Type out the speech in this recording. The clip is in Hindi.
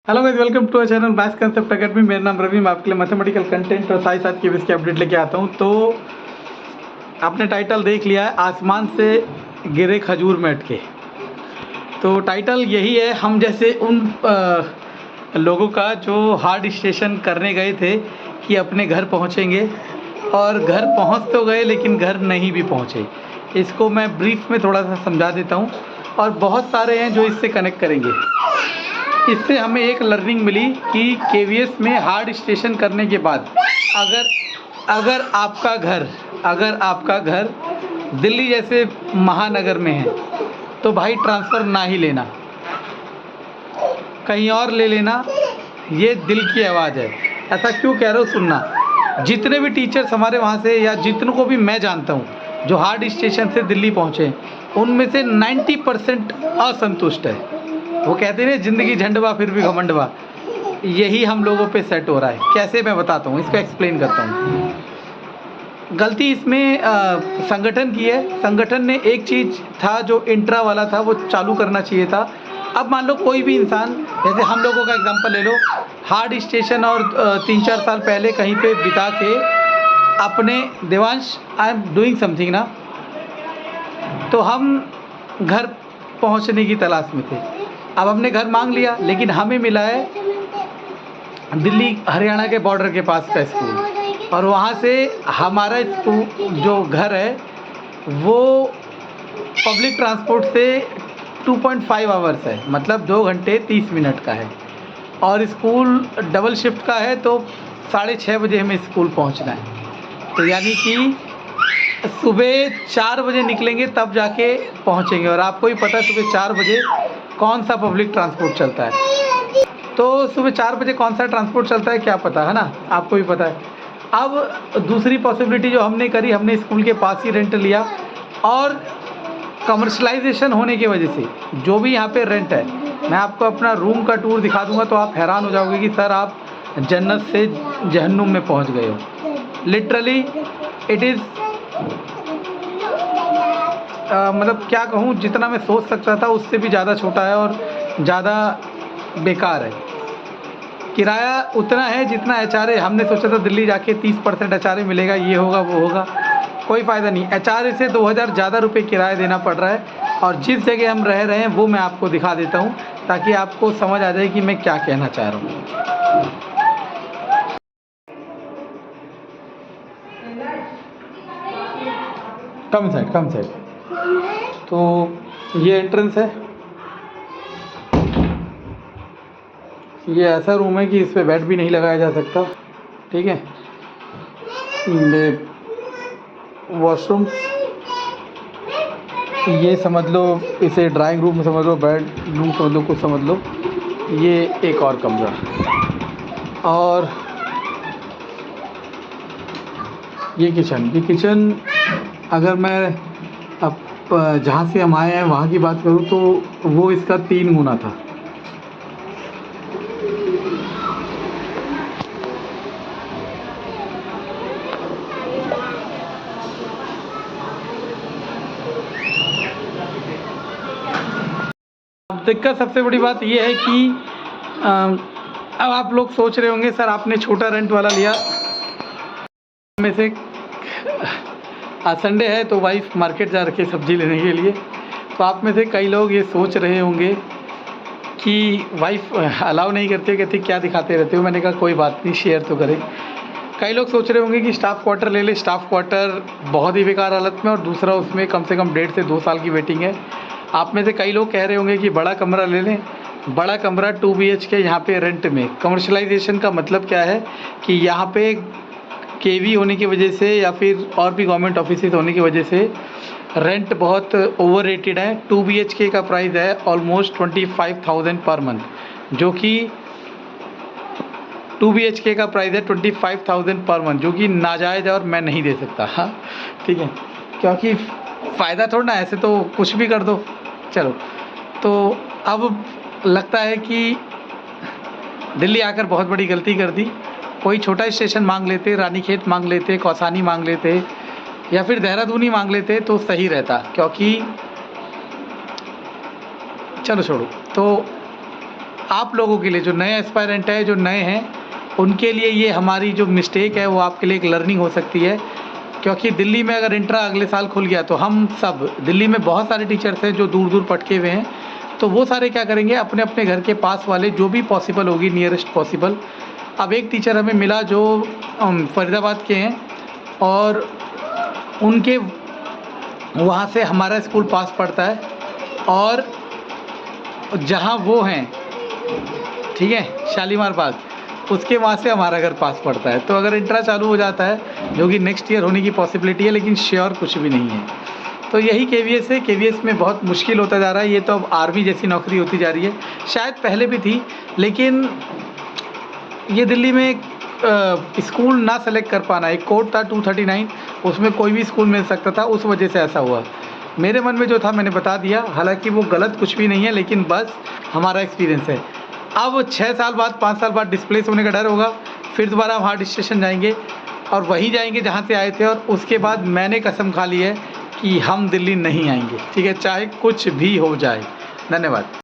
Hello guys, welcome to our channel maths concept academy. मेरा नाम रवि, मैं आपके लिए मैथमेटिकल कंटेंट और साथ साथ की इसकी अपडेट लेके आता हूँ। तो आपने टाइटल देख लिया है, आसमान से गिरे खजूर में अटके। तो टाइटल यही है, हम जैसे उन लोगों का जो हार्ड स्टेशन करने गए थे कि अपने घर पहुँचेंगे, और घर पहुँच तो गए लेकिन घर नहीं भी पहुँचे। इसको मैं ब्रीफ में थोड़ा सा समझा देता हूँ, और बहुत सारे हैं जो इससे कनेक्ट करेंगे। इससे हमें एक लर्निंग मिली कि केवीएस में हार्ड स्टेशन करने के बाद अगर आपका घर दिल्ली जैसे महानगर में है तो भाई ट्रांसफ़र ना ही लेना, कहीं और ले लेना। ये दिल की आवाज़ है। ऐसा क्यों कह रहा हूँ, सुनना। जितने भी टीचर्स हमारे वहाँ से, या जितनों को भी मैं जानता हूँ जो हार्ड स्टेशन से दिल्ली पहुँचे, उनमें से 90% असंतुष्ट है। वो कहते हैं ज़िंदगी झंडवा फिर भी घमंडवा। यही हम लोगों पे सेट हो रहा है। कैसे, मैं बताता हूँ, इसको एक्सप्लेन करता हूँ। गलती इसमें संगठन की है। संगठन ने एक चीज़ था जो इंट्रा वाला था, वो चालू करना चाहिए था। अब मान लो कोई भी इंसान, जैसे हम लोगों का एग्जांपल ले लो, हार्ड स्टेशन और 3-4 साल पहले कहीं पे बिता के अपने, Devansh I am doing something ना, तो हम घर पहुंचने की तलाश में थे। अब हमने घर मांग लिया, लेकिन हमें मिला है दिल्ली हरियाणा के बॉर्डर के पास का स्कूल, और वहाँ से हमारा स्कूल जो घर है वो पब्लिक ट्रांसपोर्ट से 2.5 आवर्स है, मतलब 2 घंटे 30 मिनट का है। और स्कूल डबल शिफ्ट का है, तो 6:30 बजे हमें स्कूल पहुँचना है। तो यानी कि सुबह 4 बजे निकलेंगे तब जाके पहुँचेंगे। और आपको ही पता है सुबह 4 बजे कौन सा पब्लिक ट्रांसपोर्ट चलता है। तो सुबह 4 बजे कौन सा ट्रांसपोर्ट चलता है क्या पता, है ना, आपको भी पता है। अब दूसरी पॉसिबिलिटी जो हमने करी, हमने स्कूल के पास ही रेंट लिया। और कमर्शलाइजेशन होने की वजह से जो भी यहाँ पे रेंट है, मैं आपको अपना रूम का टूर दिखा दूंगा तो आप हैरान हो जाओगे कि सर आप जन्नत से जहन्नुम में पहुँच गए हो। लिटरली इट इज़ मतलब क्या कहूँ, जितना मैं सोच सकता था उससे भी ज़्यादा छोटा है और ज़्यादा बेकार है। किराया उतना है जितना एचआरए, हमने सोचा था दिल्ली जाके 30% एचआरए मिलेगा, ये होगा वो होगा, कोई फ़ायदा नहीं। एचआरए से 2000 ज़्यादा रुपये किराया देना पड़ रहा है। और जिस जगह हम रह रहे हैं वो मैं आपको दिखा देता हूँ, ताकि आपको समझ आ जाए कि मैं क्या कहना चाह रहा हूँ। कम साइड। तो ये एंट्रेंस है। ये ऐसा रूम है कि इस पे बेड भी नहीं लगाया जा सकता, ठीक है। वॉशरूम ये समझ लो, इसे ड्राइंग रूम समझ लो, बेड रूम समझ लो, कुछ समझ लो। ये एक और कमरा, और ये किचन। अगर मैं अब जहाँ से हम आए हैं वहाँ की बात करूँ तो वो इसका 3 गुना था। दिक्कत सबसे बड़ी बात यह है कि अब आप लोग सोच रहे होंगे सर आपने छोटा रेंट वाला लिया। में से आज संडे है तो वाइफ मार्केट जा रखी है सब्ज़ी लेने के लिए। तो आप में से कई लोग ये सोच रहे होंगे कि वाइफ अलाउ नहीं करती, कहती क्या दिखाते रहते हो। मैंने कहा कोई बात नहीं, शेयर तो करें। कई लोग सोच रहे होंगे कि स्टाफ क्वार्टर ले ले। स्टाफ क्वार्टर बहुत ही बेकार हालत में, और दूसरा उसमें कम से कम 1.5 से 2 साल की वेटिंग है। आप में से कई लोग कह रहे होंगे कि बड़ा कमरा ले लें। बड़ा कमरा 2 BHK यहाँ पे रेंट में। कमर्शलाइजेशन का मतलब क्या है कि यहाँ पे केवी होने की वजह से या फिर और भी गवर्नमेंट ऑफिसेज होने की वजह से रेंट बहुत ओवर रेटेड है। 2 BHK का प्राइस है ऑलमोस्ट 25,000 पर मंथ, जो कि 2 BHK का प्राइस है 25,000 पर मंथ, जो कि नाजायज़ है और मैं नहीं दे सकता। हाँ ठीक है, क्योंकि फ़ायदा थोड़ा ना, ऐसे तो कुछ भी कर दो। चलो, तो अब लगता है कि दिल्ली आकर बहुत बड़ी गलती कर दी। कोई छोटा स्टेशन मांग लेते, रानीखेत मांग लेते, कौसानी मांग लेते, या फिर देहरादून ही मांग लेते तो सही रहता। क्योंकि चलो छोड़ो। तो आप लोगों के लिए जो नए एस्पायरेंट है, जो नए हैं, उनके लिए ये हमारी जो मिस्टेक है वो आपके लिए एक लर्निंग हो सकती है। क्योंकि दिल्ली में अगर इंट्रा अगले साल खुल गया तो हम सब, दिल्ली में बहुत सारे टीचर्स हैं जो दूर दूर पटके हुए हैं, तो वो सारे क्या करेंगे, अपने अपने घर के पास वाले जो भी पॉसिबल होगी, नियरेस्ट पॉसिबल। अब एक टीचर हमें मिला जो फरीदाबाद के हैं और उनके वहाँ से हमारा स्कूल पास पड़ता है, और जहाँ वो हैं, ठीक है, शालीमार बाग, उसके वहाँ से हमारा घर पास पड़ता है। तो अगर इंट्रा चालू हो जाता है, जो कि नेक्स्ट ईयर होने की पॉसिबिलिटी है, लेकिन श्योर कुछ भी नहीं है। तो यही केवीएस है। केवीएस में बहुत मुश्किल होता जा रहा है। ये तो अब आर्मी जैसी नौकरी होती जा रही है, शायद पहले भी थी, लेकिन ये दिल्ली में एक स्कूल ना सेलेक्ट कर पाना, एक कोड था 239, उसमें कोई भी स्कूल मिल सकता था, उस वजह से ऐसा हुआ। मेरे मन में जो था मैंने बता दिया, हालांकि वो गलत कुछ भी नहीं है, लेकिन बस हमारा एक्सपीरियंस है। अब 6 साल बाद, 5 साल बाद डिस्प्लेस होने का डर होगा, फिर दोबारा हम हार्ड स्टेशन जाएंगे और वहीं जाएंगे जहाँ से आए थे, और उसके बाद मैंने कसम खा ली है कि हम दिल्ली नहीं आएंगे, ठीक है, चाहे कुछ भी हो जाए। धन्यवाद।